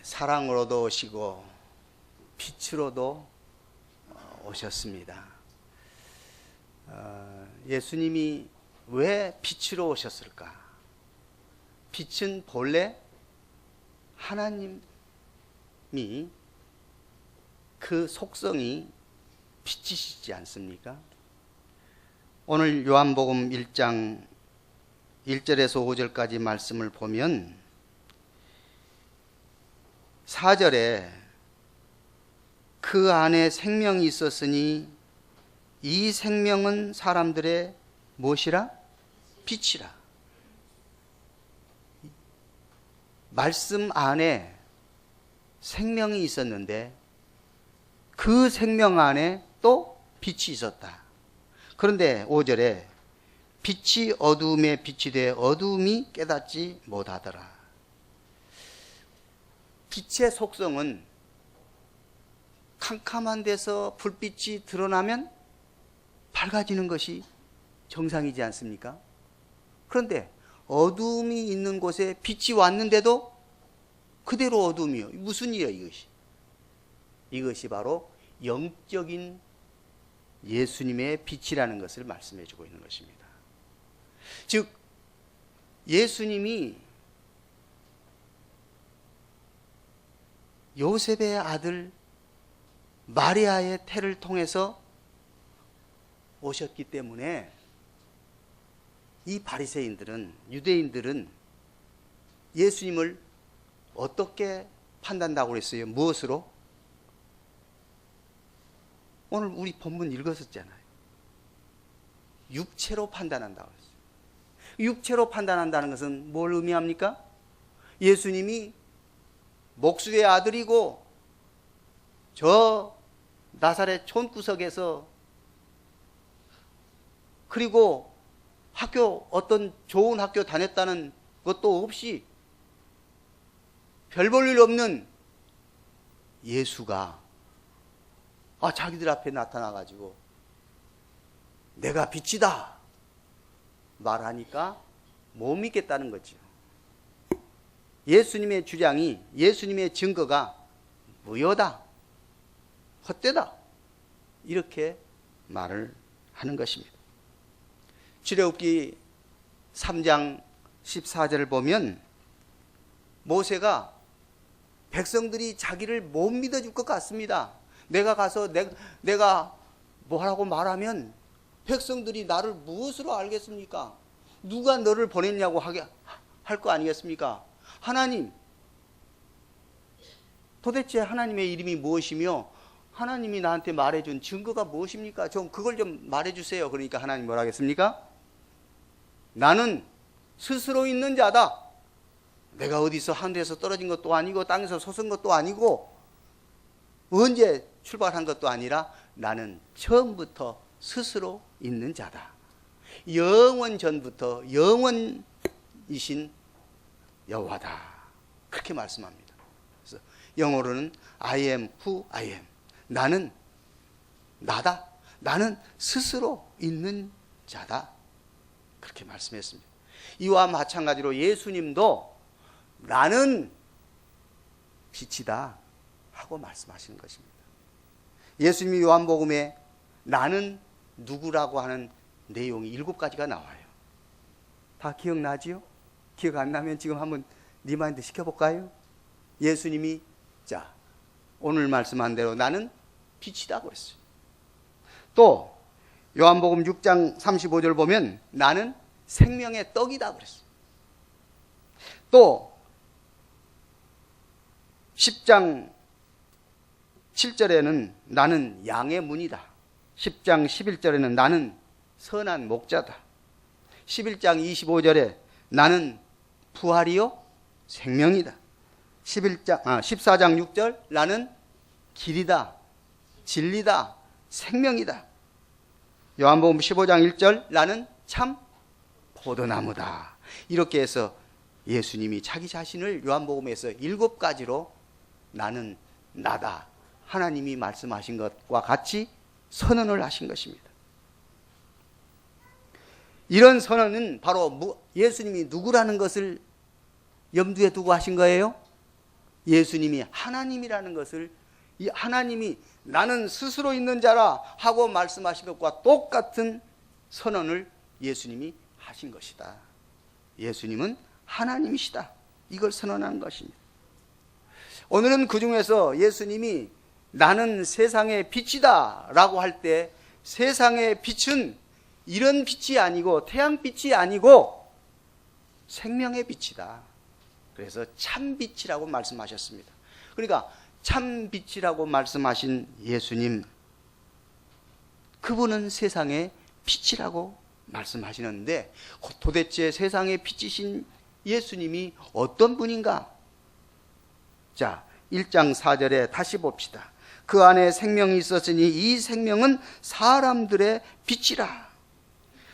사랑으로도 오시고 빛으로도 오셨습니다. 예수님이 왜 빛으로 오셨을까? 빛은 본래 하나님이 그 속성이 빛이시지 않습니까? 오늘 요한복음 1장 1절에서 5절까지 말씀을 보면 4절에 그 안에 생명이 있었으니 이 생명은 사람들의 무엇이라? 빛이라. 말씀 안에 생명이 있었는데 그 생명 안에 또 빛이 있었다. 그런데 5절에 빛이 어두움에 빛이 돼 어두움이 깨닫지 못하더라. 빛의 속성은 캄캄한 데서 불빛이 드러나면 밝아지는 것이 정상이지 않습니까? 그런데 어두움이 있는 곳에 빛이 왔는데도 그대로 어두움이요. 무슨 일이에요, 이것이? 이것이 바로 영적인 예수님의 빛이라는 것을 말씀해 주고 있는 것입니다. 즉, 예수님이 요셉의 아들 마리아의 태를 통해서 오셨기 때문에 이 바리새인들은, 유대인들은 예수님을 어떻게 판단한다고 그랬어요? 무엇으로? 오늘 우리 본문 읽었었잖아요. 육체로 판단한다고 했어요. 육체로 판단한다는 것은 뭘 의미합니까? 예수님이 목수의 아들이고 저 나사렛 촌구석에서 그리고 어떤 좋은 학교 다녔다는 것도 없이 별 볼 일 없는 예수가 자기들 앞에 나타나가지고 내가 빛이다 말하니까 못 믿겠다는 거죠. 예수님의 주장이, 예수님의 증거가 무효다, 헛되다, 이렇게 말을 하는 것입니다. 출애굽기 3장 14절을 보면 모세가 백성들이 자기를 못 믿어줄 것 같습니다. 내가 가서 내가 뭐라고 말하면 백성들이 나를 무엇으로 알겠습니까? 누가 너를 보냈냐고 할 거 아니겠습니까? 하나님, 도대체 하나님의 이름이 무엇이며 하나님이 나한테 말해준 증거가 무엇입니까? 그걸 좀 말해주세요. 그러니까 하나님 뭐라 하겠습니까? 나는 스스로 있는 자다. 내가 어디서 하늘에서 떨어진 것도 아니고 땅에서 솟은 것도 아니고 언제 출발한 것도 아니라 나는 처음부터 스스로 있는 자다. 영원 전부터 영원이신 여호와다. 그렇게 말씀합니다. 그래서 영어로는 I am who I am. 나는 나다. 나는 스스로 있는 자다. 그렇게 말씀했습니다. 이와 마찬가지로 예수님도 나는 빛이다 하고 말씀하시는 것입니다. 예수님이 요한복음에 나는 누구라고 하는 내용이 7가지가 나와요. 다 기억나지요? 기억 안 나면 지금 한번 리마인드 시켜볼까요? 예수님이 오늘 말씀한 대로 나는 빛이다 그랬어요. 또 요한복음 6장 35절 보면 나는 생명의 떡이다 그랬어요. 또 10장 7절에는 나는 양의 문이다. 10장 11절에는 나는 선한 목자다. 11장 25절에 나는 부활이요 생명이다. 14장 6절 나는 길이다, 진리다, 생명이다. 요한복음 15장 1절 나는 참 포도나무다. 이렇게 해서 예수님이 자기 자신을 요한복음에서 7가지로 나는 나다, 하나님이 말씀하신 것과 같이 선언을 하신 것입니다. 이런 선언은 바로 예수님이 누구라는 것을 염두에 두고 하신 거예요? 예수님이 하나님이라는 것을, 이 하나님이 나는 스스로 있는 자라 하고 말씀하신 것과 똑같은 선언을 예수님이 하신 것이다. 예수님은 하나님이시다. 이걸 선언한 것입니다. 오늘은 그 중에서 예수님이 나는 세상의 빛이다 라고 할 때, 세상의 빛은 이런 빛이 아니고 태양빛이 아니고 생명의 빛이다. 그래서 참빛이라고 말씀하셨습니다. 그러니까 참빛이라고 말씀하신 예수님, 그분은 세상의 빛이라고 말씀하시는데, 도대체 세상의 빛이신 예수님이 어떤 분인가? 자, 1장 4절에 다시 봅시다. 그 안에 생명이 있었으니 이 생명은 사람들의 빛이라.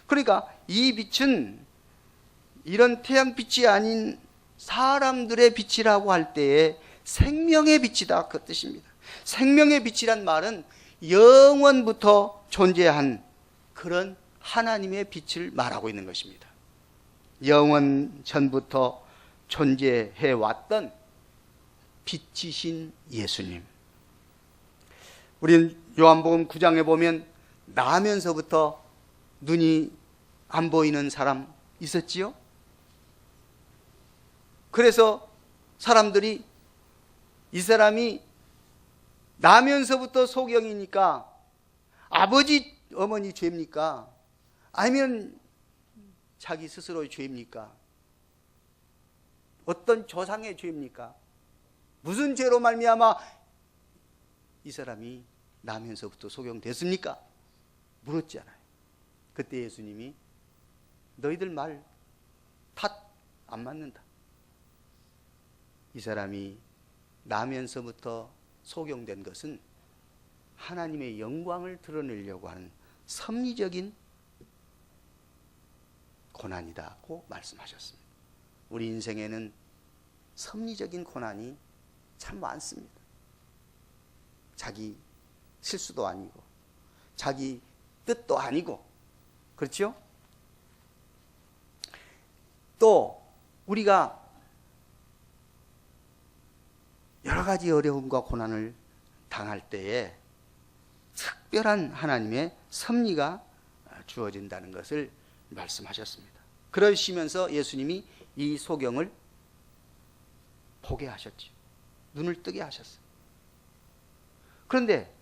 그러니까 이 빛은 이런 태양빛이 아닌 사람들의 빛이라고 할 때에 생명의 빛이다, 그 뜻입니다. 생명의 빛이란 말은 영원부터 존재한 그런 하나님의 빛을 말하고 있는 것입니다. 영원 전부터 존재해 왔던 빛이신 예수님. 우리는 요한복음 9장에 보면 나면서부터 눈이 안 보이는 사람 있었지요? 그래서 사람들이 이 사람이 나면서부터 소경이니까 아버지 어머니 죄입니까? 아니면 자기 스스로의 죄입니까? 어떤 조상의 죄입니까? 무슨 죄로 말미암아 이 사람이 나면서부터 소경됐습니까? 물었잖아요. 그때 예수님이 너희들 말 탓 안 맞는다. 이 사람이 나면서부터 소경된 것은 하나님의 영광을 드러내려고 하는 섭리적인 고난이다고 말씀하셨습니다. 우리 인생에는 섭리적인 고난이 참 많습니다. 자기 실수도 아니고 자기 뜻도 아니고, 그렇죠? 또 우리가 여러 가지 어려움과 고난을 당할 때에 특별한 하나님의 섭리가 주어진다는 것을 말씀하셨습니다. 그러시면서 예수님이 이 소경을 보게 하셨죠. 눈을 뜨게 하셨어요. 그런데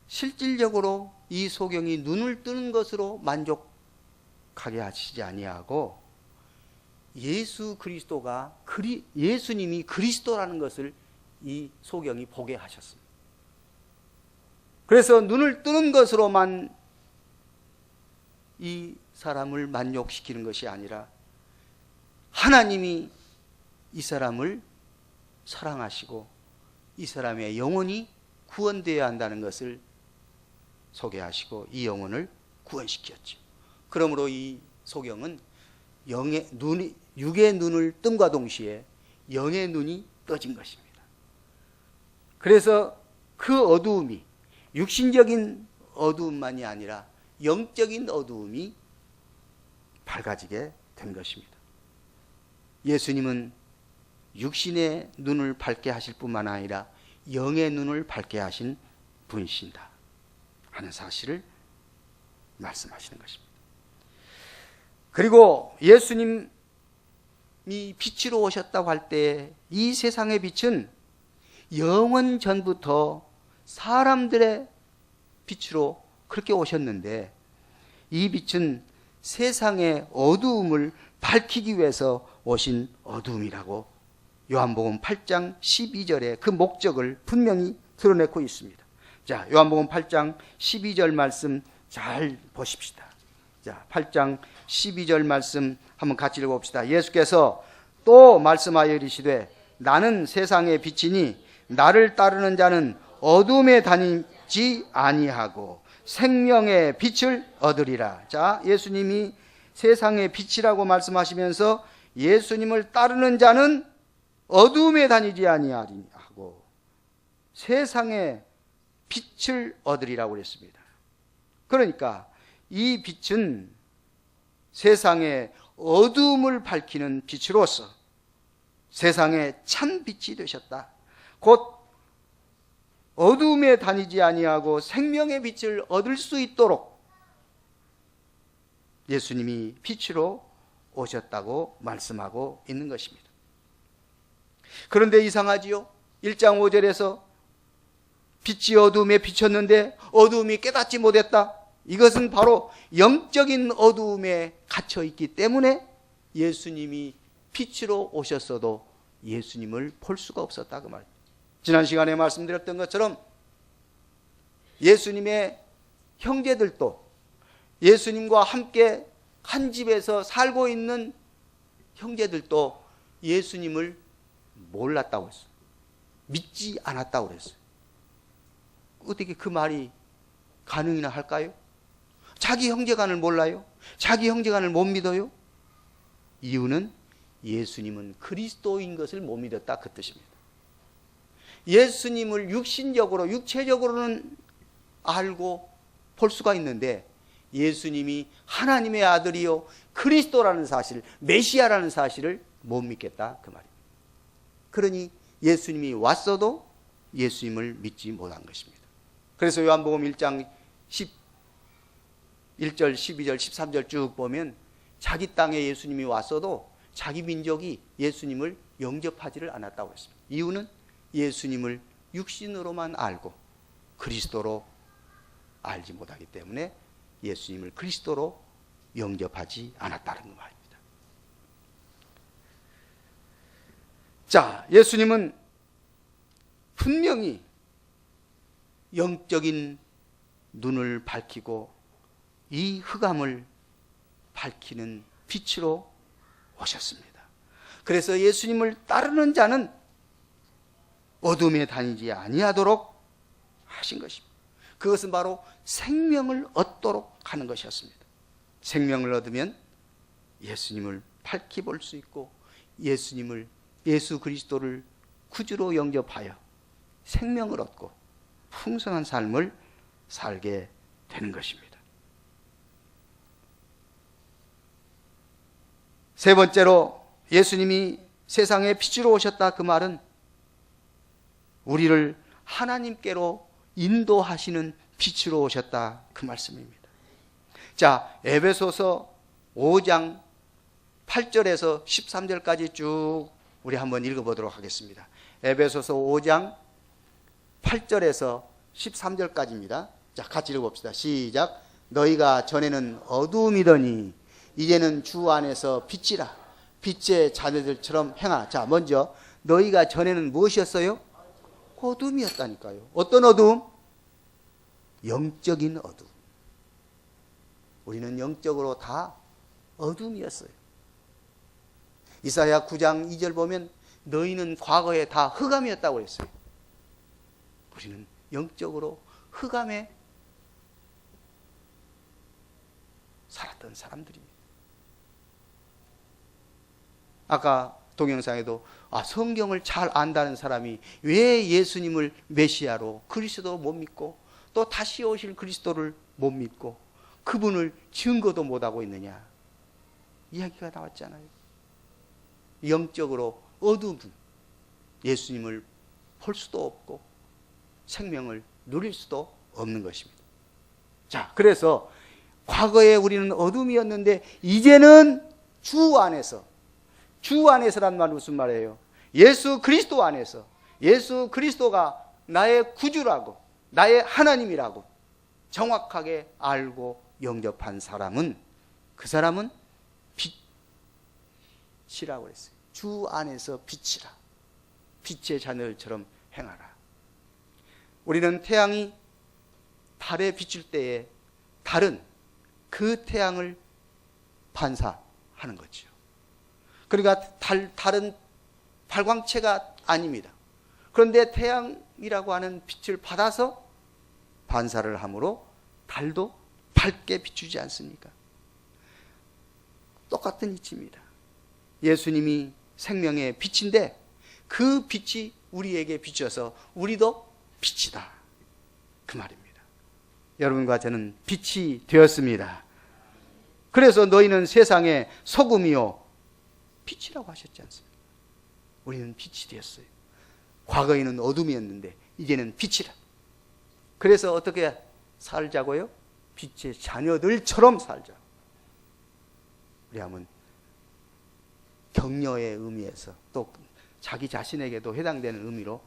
실질적으로 이 소경이 눈을 뜨는 것으로 만족하게 하시지 아니하고 예수 그리스도가 예수님이 그리스도라는 것을 이 소경이 보게 하셨습니다. 그래서 눈을 뜨는 것으로만 이 사람을 만족시키는 것이 아니라 하나님이 이 사람을 사랑하시고 이 사람의 영혼이 구원되어야 한다는 것을 소개하시고 이 영혼을 구원시켰죠. 그러므로 이 소경은 육의 눈을 뜸과 동시에 영의 눈이 떠진 것입니다. 그래서 그 어두움이 육신적인 어두움만이 아니라 영적인 어두움이 밝아지게 된 것입니다. 예수님은 육신의 눈을 밝게 하실 뿐만 아니라 영의 눈을 밝게 하신 분이신다 하는 사실을 말씀하시는 것입니다. 그리고 예수님이 빛으로 오셨다고 할 때 이 세상의 빛은 영원 전부터 사람들의 빛으로 그렇게 오셨는데, 이 빛은 세상의 어두움을 밝히기 위해서 오신 어두움이라고 요한복음 8장 12절에 그 목적을 분명히 드러내고 있습니다. 자, 요한복음 8장 12절 말씀 잘 보십시다. 자, 8장 12절 말씀 한번 같이 읽어봅시다. 예수께서 또 말씀하여 이르시되 나는 세상의 빛이니 나를 따르는 자는 어둠에 다니지 아니하고 생명의 빛을 얻으리라. 자, 예수님이 세상의 빛이라고 말씀하시면서 예수님을 따르는 자는 어둠에 다니지 아니하고 세상의 빛을 얻으리라고 그랬습니다. 그러니까 이 빛은 세상의 어두움을 밝히는 빛으로서 세상에 참 빛이 되셨다. 곧 어둠에 다니지 아니하고 생명의 빛을 얻을 수 있도록 예수님이 빛으로 오셨다고 말씀하고 있는 것입니다. 그런데 이상하지요? 1장 5절에서 빛이 어둠에 비쳤는데 어둠이 깨닫지 못했다. 이것은 바로 영적인 어둠에 갇혀 있기 때문에 예수님이 빛으로 오셨어도 예수님을 볼 수가 없었다 그 말입니다. 지난 시간에 말씀드렸던 것처럼 예수님의 형제들도 예수님과 함께 한 집에서 살고 있는 형제들도 예수님을 몰랐다고 했어요. 믿지 않았다고 그랬어요. 어떻게 그 말이 가능이나 할까요? 자기 형제간을 몰라요? 자기 형제간을 못 믿어요? 이유는 예수님은 그리스도인 것을 못 믿었다 그 뜻입니다. 예수님을 육신적으로 육체적으로는 알고 볼 수가 있는데 예수님이 하나님의 아들이요 그리스도라는 사실, 메시아라는 사실을 못 믿겠다 그 말입니다. 그러니 예수님이 왔어도 예수님을 믿지 못한 것입니다. 그래서 요한복음 1장 11절, 12절, 13절 쭉 보면 자기 땅에 예수님이 왔어도 자기 민족이 예수님을 영접하지를 않았다고 했습니다. 이유는 예수님을 육신으로만 알고 그리스도로 알지 못하기 때문에 예수님을 그리스도로 영접하지 않았다는 말입니다. 자, 예수님은 분명히 영적인 눈을 밝히고 이 흑암을 밝히는 빛으로 오셨습니다. 그래서 예수님을 따르는 자는 어둠에 다니지 아니하도록 하신 것입니다. 그것은 바로 생명을 얻도록 하는 것이었습니다. 생명을 얻으면 예수님을 밝히 볼 수 있고 예수 그리스도를 구주로 영접하여 생명을 얻고 풍성한 삶을 살게 되는 것입니다. 세 번째로 예수님이 세상에 빛으로 오셨다 그 말은 우리를 하나님께로 인도하시는 빛으로 오셨다 그 말씀입니다. 자, 에베소서 5장 8절에서 13절까지 쭉 우리 한번 읽어보도록 하겠습니다. 에베소서 5장 8절에서 13절까지입니다. 자, 같이 읽어봅시다. 시작. 너희가 전에는 어두움이더니 이제는 주 안에서 빛이라. 빛의 자녀들처럼 행하라. 자, 먼저 너희가 전에는 무엇이었어요? 어둠이었다니까요. 어떤 어둠? 영적인 어둠. 우리는 영적으로 다 어둠이었어요. 이사야 9장 2절 보면 너희는 과거에 다 흑암이었다고 했어요. 우리는 영적으로 흑암에 살았던 사람들입니다. 아까 동영상에도 성경을 잘 안다는 사람이 왜 예수님을 메시아로 그리스도로 못 믿고 또 다시 오실 그리스도를 못 믿고 그분을 증거도 못하고 있느냐 이야기가 나왔잖아요. 영적으로 어두운 예수님을 볼 수도 없고 생명을 누릴 수도 없는 것입니다. 자, 그래서 과거에 우리는 어둠이었는데 이제는 주 안에서란 말은 무슨 말이에요? 예수 그리스도 안에서 예수 그리스도가 나의 구주라고 나의 하나님이라고 정확하게 알고 영접한 사람은 그 사람은 빛이라고 했어요. 주 안에서 빛이라. 빛의 자녀들처럼 행하라. 우리는 태양이 달에 비칠 때에 달은 그 태양을 반사하는 거죠. 그러니까 달은 발광체가 아닙니다. 그런데 태양이라고 하는 빛을 받아서 반사를 하므로 달도 밝게 비추지 않습니까? 똑같은 이치입니다. 예수님이 생명의 빛인데 그 빛이 우리에게 비춰서 우리도 빛이다 그 말입니다. 여러분과 저는 빛이 되었습니다. 그래서 너희는 세상의 소금이요 빛이라고 하셨지 않습니까? 우리는 빛이 되었어요. 과거에는 어둠이었는데 이제는 빛이라. 그래서 어떻게 살자고요? 빛의 자녀들처럼 살자. 우리 한번 격려의 의미에서 또 자기 자신에게도 해당되는 의미로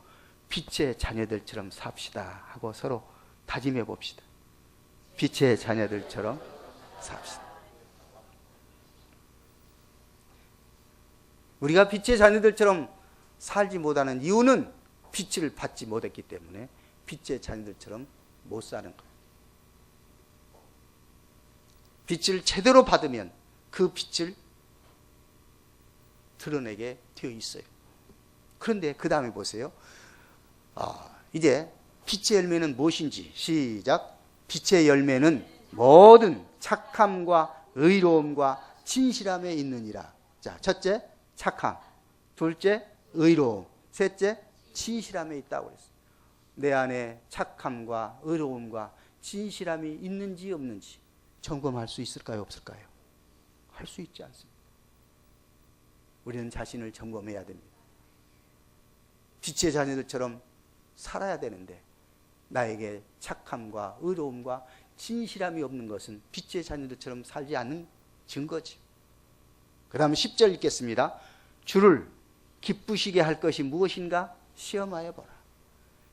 빛의 자녀들처럼 삽시다 하고 서로 다짐해 봅시다. 빛의 자녀들처럼 삽시다. 우리가 빛의 자녀들처럼 살지 못하는 이유는 빛을 받지 못했기 때문에 빛의 자녀들처럼 못 사는 거예요. 빛을 제대로 받으면 그 빛을 드러내게 되어 있어요. 그런데 그 다음에 보세요. 이제 빛의 열매는 무엇인지 시작. 빛의 열매는 모든 착함과 의로움과 진실함에 있느니라. 자, 첫째 착함, 둘째 의로움, 셋째 진실함에 있다고 그랬어요. 내 안에 착함과 의로움과 진실함이 있는지 없는지 점검할 수 있을까요, 없을까요? 할 수 있지 않습니다. 우리는 자신을 점검해야 됩니다. 빛의 자녀들처럼 살아야 되는데 나에게 착함과 의로움과 진실함이 없는 것은 빛의 자녀들처럼 살지 않는 증거지. 그 다음 10절 읽겠습니다. 주를 기쁘시게 할 것이 무엇인가? 시험하여 보라.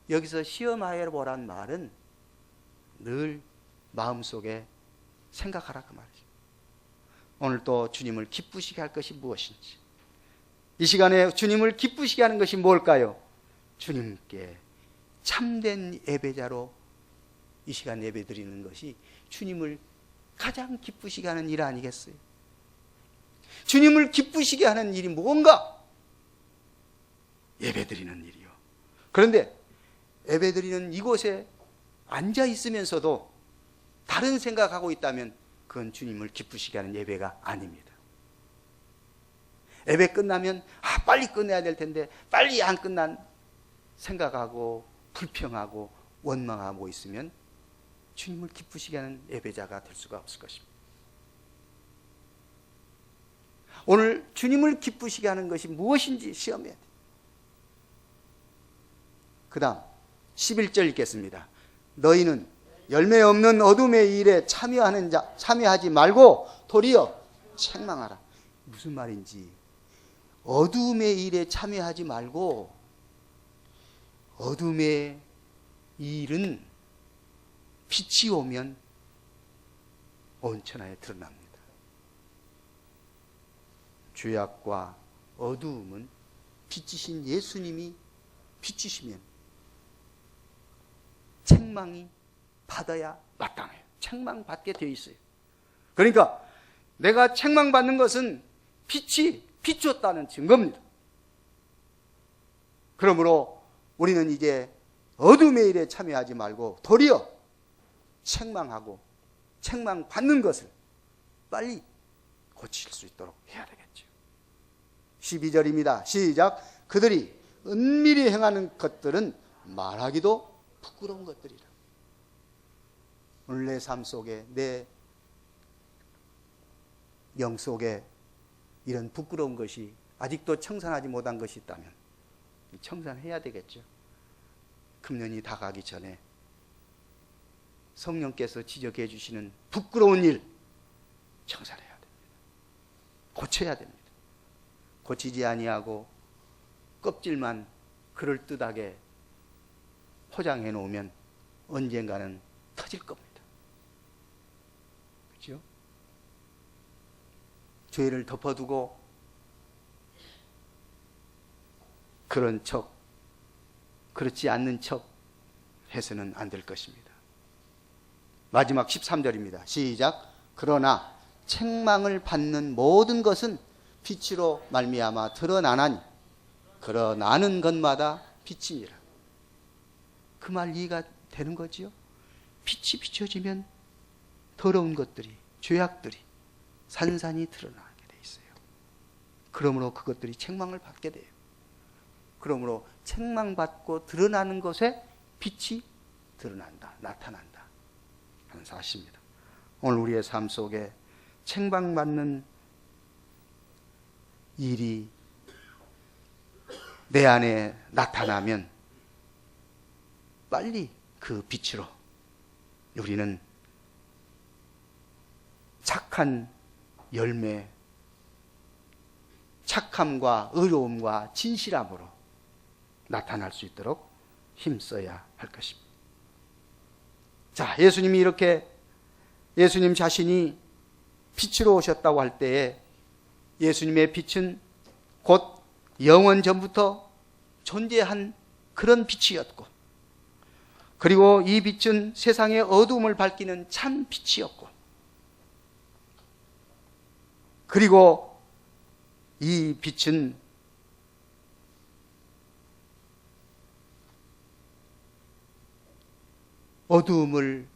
여기서 시험하여 보란 말은 늘 마음속에 생각하라 그 말이죠. 오늘 또 주님을 기쁘시게 할 것이 무엇인지, 이 시간에 주님을 기쁘시게 하는 것이 뭘까요? 주님께 참된 예배자로 이 시간 예배 드리는 것이 주님을 가장 기쁘시게 하는 일 아니겠어요? 주님을 기쁘시게 하는 일이 뭔가? 예배 드리는 일이요. 그런데 예배 드리는 이곳에 앉아 있으면서도 다른 생각하고 있다면 그건 주님을 기쁘시게 하는 예배가 아닙니다. 예배 끝나면 빨리 끝내야 될 텐데 빨리 안 끝난 생각하고 불평하고 원망하고 있으면 주님을 기쁘시게 하는 예배자가 될 수가 없을 것입니다. 오늘 주님을 기쁘시게 하는 것이 무엇인지 시험해야 돼요. 그 다음 11절 읽겠습니다. 너희는 열매 없는 어둠의 일에 참여하지 말고 도리어 책망하라. 무슨 말인지, 어둠의 일에 참여하지 말고, 어둠의 일은 빛이 오면 온천하에 드러납니다. 죄악과 어두움은 빛이신 예수님이 빛이시면 책망이 받아야 마땅해요. 책망받게 되어 있어요. 그러니까 내가 책망받는 것은 빛이 비추었다는 증거입니다. 그러므로 우리는 이제 어둠의 일에 참여하지 말고 도리어 책망하고 책망받는 것을 빨리 고칠 수 있도록 해야 되겠죠. 12절입니다. 시작. 그들이 은밀히 행하는 것들은 말하기도 부끄러운 것들이라. 오늘 내 삶 속에, 내 영 속에 이런 부끄러운 것이 아직도 청산하지 못한 것이 있다면 청산해야 되겠죠. 금년이 다가기 전에 성령께서 지적해 주시는 부끄러운 일 청산해야 됩니다. 고쳐야 됩니다. 고치지 아니하고 껍질만 그럴듯하게 포장해 놓으면 언젠가는 터질 겁니다. 그렇죠? 죄를 덮어두고 그런 척, 그렇지 않는 척 해서는 안 될 것입니다. 마지막 13절입니다. 시작. 그러나 책망을 받는 모든 것은 빛으로 말미암아 드러나나니 그러나는 것마다 빛이니라. 그 말 이해가 되는 거지요? 빛이 비춰지면 더러운 것들이, 죄악들이 산산이 드러나게 돼 있어요. 그러므로 그것들이 책망을 받게 돼요. 그러므로 책망받고 드러나는 것에 빛이 드러난다, 나타난다 하는 사실입니다. 오늘 우리의 삶 속에 책망받는 일이 내 안에 나타나면 빨리 그 빛으로 우리는 착한 열매, 착함과 의로움과 진실함으로 나타날 수 있도록 힘써야 할 것입니다. 자, 예수님이 이렇게 예수님 자신이 빛으로 오셨다고 할 때에 예수님의 빛은 곧 영원 전부터 존재한 그런 빛이었고, 그리고 이 빛은 세상의 어두움을 밝히는 참 빛이었고, 그리고 이 빛은 어두움을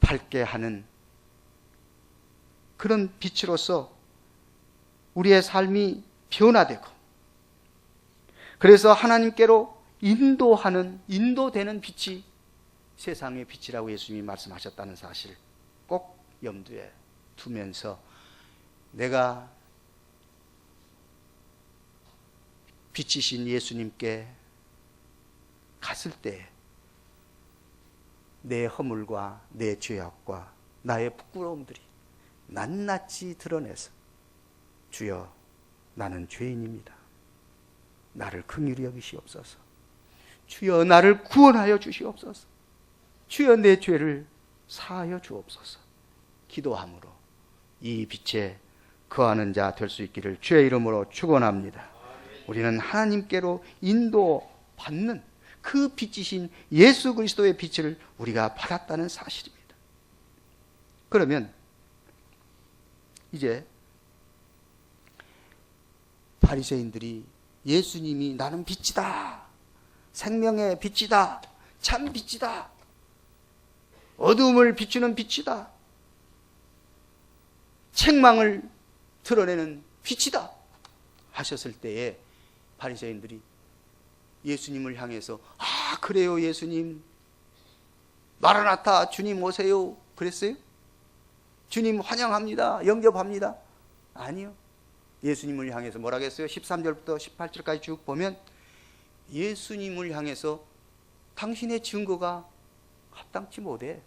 밝게 하는 그런 빛으로서 우리의 삶이 변화되고, 그래서 하나님께로 인도되는 빛이 세상의 빛이라고 예수님이 말씀하셨다는 사실 꼭 염두에 두면서, 내가 빛이신 예수님께 갔을 때 내 허물과 내 죄악과 나의 부끄러움들이 낱낱이 드러내서, 주여, 나는 죄인입니다. 나를 긍휼히 여기시옵소서. 주여, 나를 구원하여 주시옵소서. 주여, 내 죄를 사하여 주옵소서. 기도함으로 이 빛에 거하는 자 될 수 있기를 주의 이름으로 축원합니다. 우리는 하나님께로 인도받는 그 빛이신 예수 그리스도의 빛을 우리가 받았다는 사실입니다. 그러면 이제 바리새인들이 예수님이 나는 빛이다, 생명의 빛이다, 참 빛이다, 어두움을 비추는 빛이다, 책망을 드러내는 빛이다 하셨을 때에 바리새인들이 예수님을 향해서 그래요 예수님, 마라나타, 주님 오세요 그랬어요? 주님 환영합니다, 영접합니다? 아니요. 예수님을 향해서 뭐라고 했어요? 13절부터 18절까지 쭉 보면 예수님을 향해서 당신의 증거가 합당치 못해,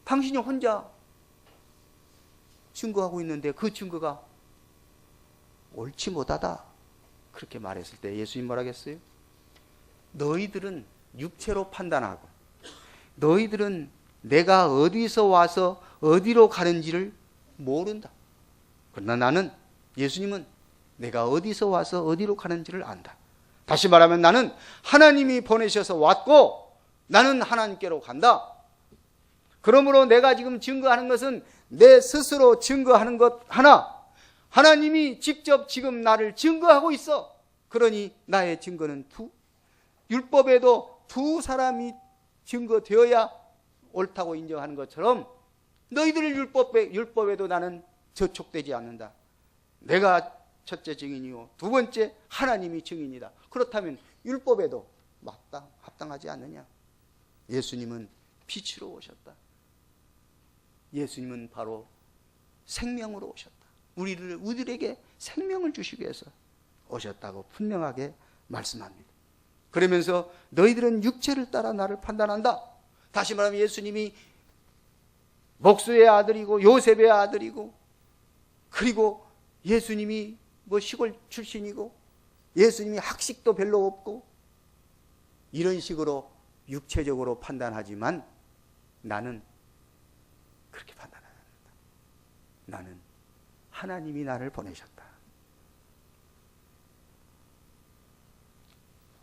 당신이 혼자 증거하고 있는데 그 증거가 옳지 못하다, 그렇게 말했을 때 예수님 뭐라고 했어요? 너희들은 육체로 판단하고, 너희들은 내가 어디서 와서 어디로 가는지를 모른다. 그러나 나는, 예수님은 내가 어디서 와서 어디로 가는지를 안다. 다시 말하면 나는 하나님이 보내셔서 왔고 나는 하나님께로 간다. 그러므로 내가 지금 증거하는 것은 내 스스로 증거하는 것 하나, 하나님이 직접 지금 나를 증거하고 있어. 그러니 나의 증거는 율법에도 두 사람이 증거되어야 옳다고 인정하는 것처럼 너희들의 율법에도 나는 저촉되지 않는다. 내가 첫째 증인이요, 두 번째 하나님이 증인이다. 그렇다면 율법에도 합당하지 않느냐? 예수님은 빛으로 오셨다. 예수님은 바로 생명으로 오셨다. 우리들에게 생명을 주시기 위해서 오셨다고 분명하게 말씀합니다. 그러면서 너희들은 육체를 따라 나를 판단한다. 다시 말하면 예수님이 목수의 아들이고 요셉의 아들이고, 그리고 예수님이 시골 출신이고, 예수님이 학식도 별로 없고, 이런 식으로 육체적으로 판단하지만 나는 그렇게 판단하지 않는다. 나는 하나님이 나를 보내셨다.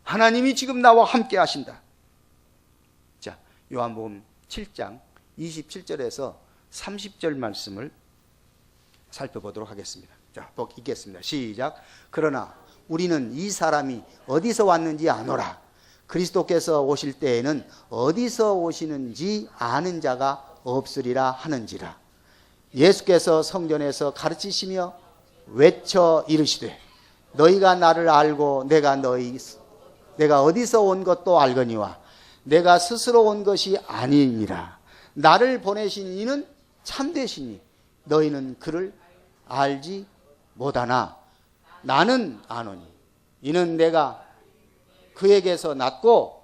하나님이 지금 나와 함께 하신다. 자, 요한복음 7장 27절에서 30절 말씀을 살펴보도록 하겠습니다. 자, 읽겠습니다. 시작. 그러나 우리는 이 사람이 어디서 왔는지 아노라. 그리스도께서 오실 때에는 어디서 오시는지 아는 자가 없으리라 하는지라. 예수께서 성전에서 가르치시며 외쳐 이르시되 너희가 나를 알고 내가 어디서 온 것도 알거니와 내가 스스로 온 것이 아니니라. 나를 보내신 이는 참되시니 너희는 그를 알지 못하나 나는 아노니 이는 내가 그에게서 났고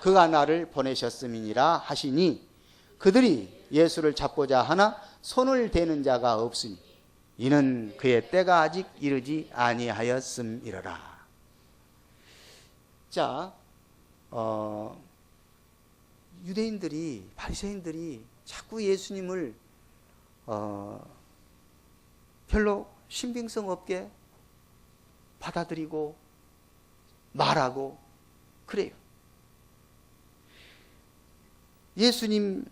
그가 나를 보내셨음이니라 하시니 그들이 예수를 잡고자 하나 손을 대는 자가 없으니 이는 그의 때가 아직 이르지 아니하였음이러라. 자, 유대인들이 바리새인들이 자꾸 예수님을 별로 신빙성 없게 받아들이고 말하고 그래요. 예수님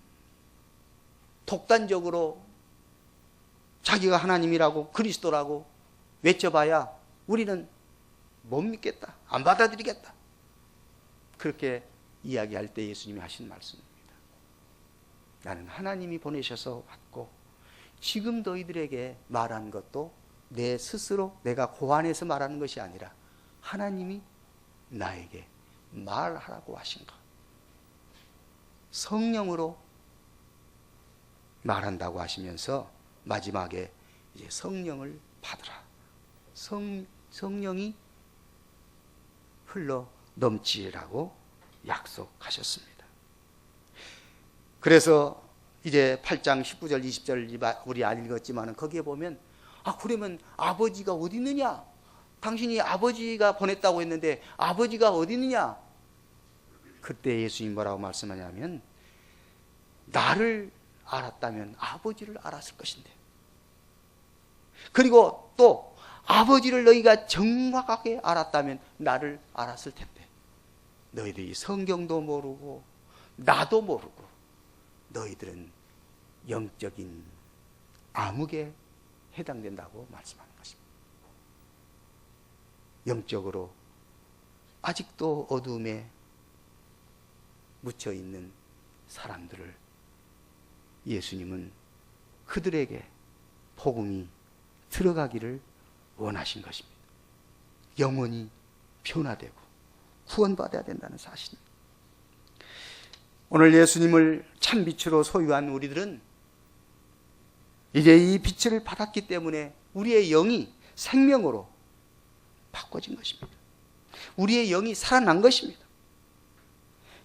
독단적으로 자기가 하나님이라고 그리스도라고 외쳐봐야 우리는 못 믿겠다, 안 받아들이겠다, 그렇게 이야기할 때 예수님이 하신 말씀입니다. 나는 하나님이 보내셔서 왔고 지금 너희들에게 말한 것도 내 스스로 내가 고안해서 말하는 것이 아니라 하나님이 나에게 말하라고 하신 것, 성령으로 말한다고 하시면서 마지막에 이제 성령을 받으라, 성령이 흘러 넘치라고 약속하셨습니다. 그래서 이제 8장 19절 20절 우리 안 읽었지만 거기에 보면 그러면 아버지가 어디 있느냐, 당신이 아버지가 보냈다고 했는데 아버지가 어디 있느냐. 그때 예수님 뭐라고 말씀하냐면 나를 알았다면 아버지를 알았을 것인데, 그리고 또 아버지를 너희가 정확하게 알았다면 나를 알았을 텐데, 너희들이 성경도 모르고 나도 모르고 너희들은 영적인 암흑에 해당된다고 말씀하는 것입니다. 영적으로 아직도 어둠에 묻혀 있는 사람들을 예수님은 그들에게 복음이 들어가기를 원하신 것입니다. 영원히 변화되고 구원받아야 된다는 사실입니다. 오늘 예수님을 참 빛으로 소유한 우리들은 이제 이 빛을 받았기 때문에 우리의 영이 생명으로 바꿔진 것입니다. 우리의 영이 살아난 것입니다.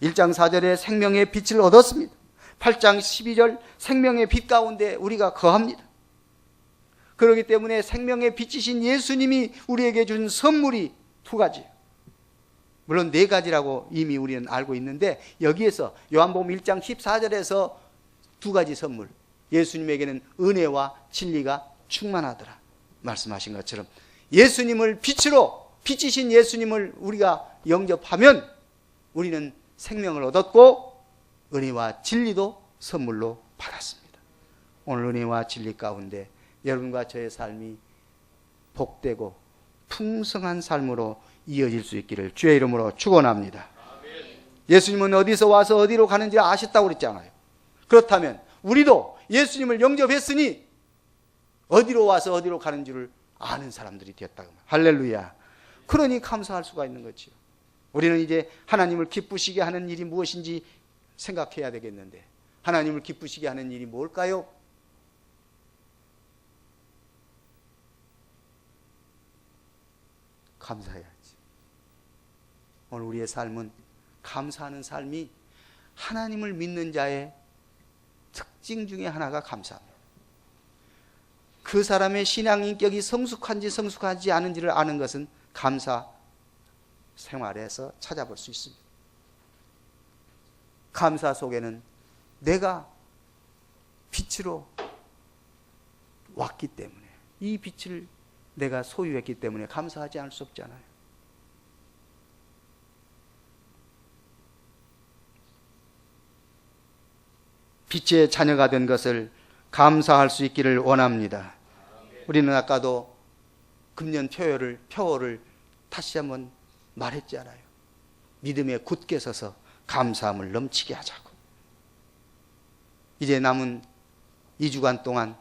1장 4절에 생명의 빛을 얻었습니다. 8장 12절 생명의 빛 가운데 우리가 거합니다. 그렇기 때문에 생명의 빛이신 예수님이 우리에게 준 선물이 두 가지예요. 물론 네 가지라고 이미 우리는 알고 있는데 여기에서 요한복음 1장 14절에서 두 가지 선물, 예수님에게는 은혜와 진리가 충만하더라 말씀하신 것처럼 예수님을 빛으로, 빛이신 예수님을 우리가 영접하면 우리는 생명을 얻었고 은혜와 진리도 선물로 받았습니다. 오늘 은혜와 진리 가운데 여러분과 저의 삶이 복되고 풍성한 삶으로 이어질 수 있기를 주의 이름으로 축원합니다. 예수님은 어디서 와서 어디로 가는지 아셨다고 그랬잖아요. 그렇다면 우리도 예수님을 영접했으니 어디로 와서 어디로 가는 줄을 아는 사람들이 되었다고. 할렐루야. 그러니 감사할 수가 있는 거지요. 우리는 이제 하나님을 기쁘시게 하는 일이 무엇인지 생각해야 되겠는데, 하나님을 기쁘시게 하는 일이 뭘까요? 감사해야지. 오늘 우리의 삶은 감사하는 삶이 하나님을 믿는 자의 특징 중에 하나가 감사합니다. 그 사람의 신앙 인격이 성숙한지 성숙하지 않은지를 아는 것은 감사 생활에서 찾아볼 수 있습니다. 감사 속에는 내가 빛으로 왔기 때문에, 이 빛을 내가 소유했기 때문에 감사하지 않을 수 없잖아요. 빛의 자녀가 된 것을 감사할 수 있기를 원합니다. 우리는 아까도 금년 표어를 다시 한번 말했잖아요. 믿음에 굳게 서서 감사함을 넘치게 하자고. 이제 남은 2주간 동안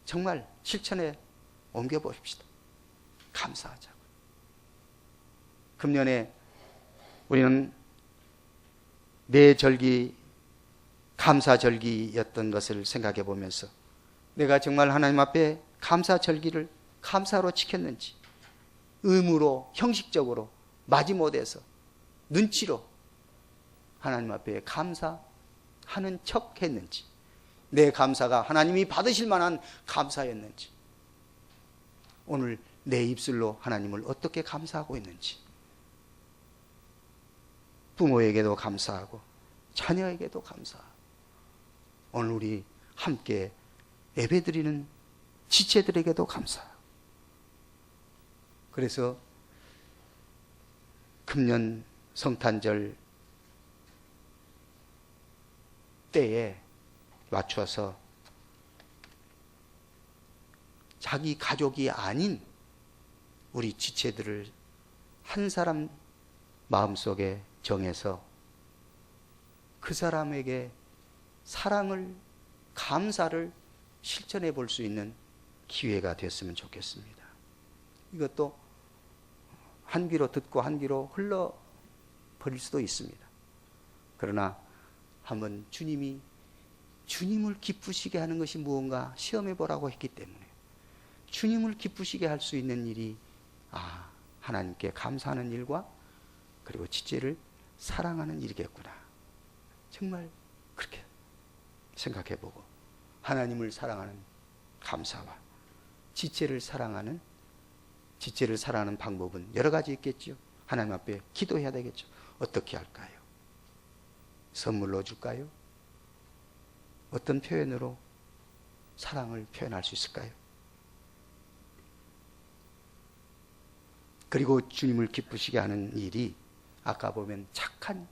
정말 실천에 옮겨봅시다. 감사하자고. 금년에 우리는 내 절기 감사절기였던 것을 생각해 보면서 내가 정말 하나님 앞에 감사절기를 감사로 지켰는지, 의무로, 형식적으로, 마지못해서, 눈치로 하나님 앞에 감사하는 척 했는지, 내 감사가 하나님이 받으실 만한 감사였는지, 오늘 내 입술로 하나님을 어떻게 감사하고 있는지, 부모에게도 감사하고 자녀에게도 감사하고, 오늘 우리 함께 예배드리는 지체들에게도 감사하고. 그래서 금년 성탄절 때에 맞춰서 자기 가족이 아닌 우리 지체들을 한 사람 마음속에 정해서 그 사람에게 사랑을, 감사를 실천해 볼 수 있는 기회가 됐으면 좋겠습니다. 이것도 한 귀로 듣고 한 귀로 흘러버릴 수도 있습니다. 그러나 한번 주님을 기쁘시게 하는 것이 무언가 시험해 보라고 했기 때문에 주님을 기쁘시게 할 수 있는 일이 하나님께 감사하는 일과 그리고 지체를 사랑하는 일이겠구나. 정말 그렇게 생각해 보고 하나님을 사랑하는 감사와 지체를 사랑하는 방법은 여러 가지 있겠죠. 하나님 앞에 기도해야 되겠죠. 어떻게 할까요? 선물로 줄까요? 어떤 표현으로 사랑을 표현할 수 있을까요? 그리고 주님을 기쁘시게 하는 일이 아까 보면 착한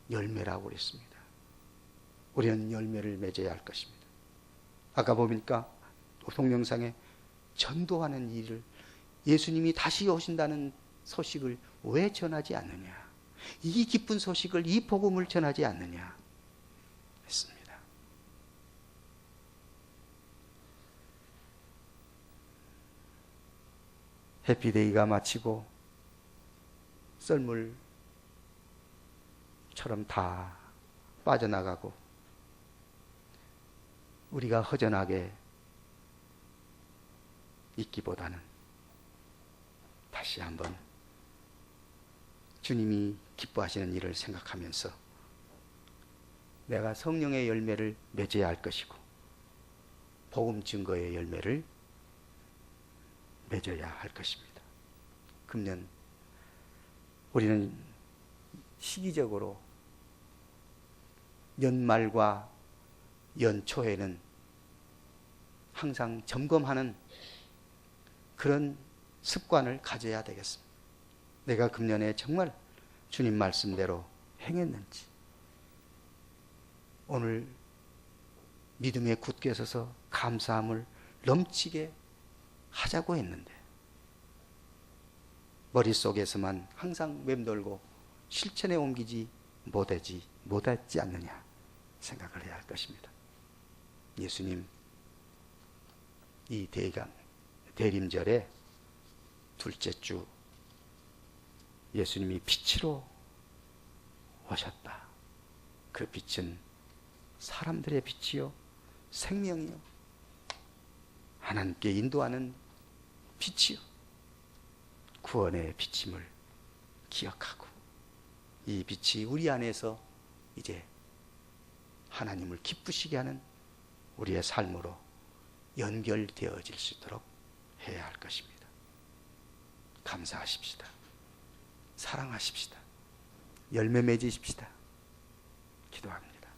열매라고 그랬습니다. 우리는 열매를 맺어야 할 것입니다. 아까 보니까 동영상에 전도하는 일을, 예수님이 다시 오신다는 소식을 왜 전하지 않느냐, 이 기쁜 소식을, 이 복음을 전하지 않느냐 했습니다. 해피데이가 마치고 썰물처럼 다 빠져나가고 우리가 허전하게 있기보다는 다시 한번 주님이 기뻐하시는 일을 생각하면서 내가 성령의 열매를 맺어야 할 것이고 복음 증거의 열매를 맺어야 할 것입니다. 금년 우리는 시기적으로 연말과 연초에는 항상 점검하는 그런 습관을 가져야 되겠습니다. 내가 금년에 정말 주님 말씀대로 행했는지, 오늘 믿음에 굳게 서서 감사함을 넘치게 하자고 했는데 머릿속에서만 항상 맴돌고 실천에 옮기지 못했지 않느냐 생각을 해야 할 것입니다. 예수님 이 대림절에 둘째 주 예수님이 빛으로 오셨다. 그 빛은 사람들의 빛이요, 생명이요, 하나님께 인도하는 빛이요, 구원의 빛임을 기억하고 이 빛이 우리 안에서 이제 하나님을 기쁘시게 하는 우리의 삶으로 연결되어질 수 있도록 해야 할 것입니다. 감사하십시다. 사랑하십시다. 열매 맺으십시다. 기도합니다.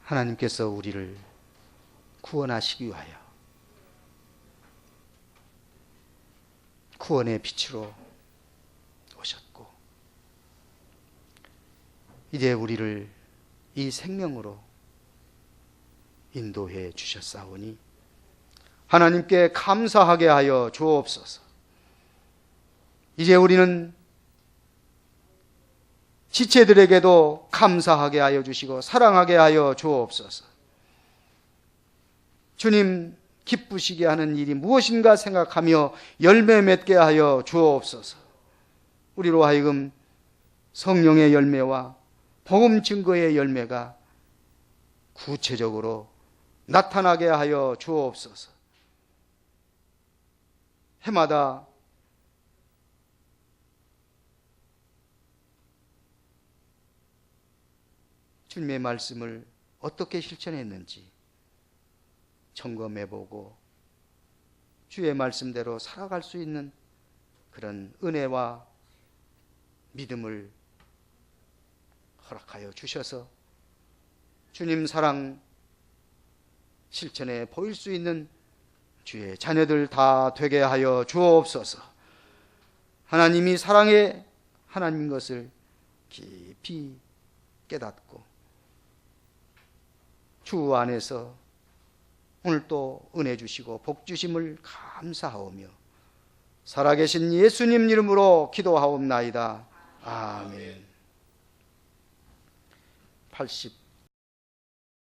하나님께서 우리를 구원하시기 위하여 구원의 빛으로 오셨고 이제 우리를 이 생명으로 인도해 주셨사오니 하나님께 감사하게 하여 주옵소서. 이제 우리는 지체들에게도 감사하게 하여 주시고 사랑하게 하여 주옵소서. 주님 기쁘시게 하는 일이 무엇인가 생각하며 열매 맺게 하여 주옵소서. 우리로 하여금 성령의 열매와 복음 증거의 열매가 구체적으로 나타나게 하여 주옵소서. 해마다 주님의 말씀을 어떻게 실천했는지 점검해보고 주의 말씀대로 살아갈 수 있는 그런 은혜와 믿음을 허락하여 주셔서 주님 사랑 실천에 보일 수 있는 주의 자녀들 다 되게 하여 주옵소서. 하나님이 사랑의 하나님인 것을 깊이 깨닫고 주 안에서 오늘 또 은혜 주시고 복 주심을 감사하오며 살아계신 예수님 이름으로 기도하옵나이다. 아멘. 80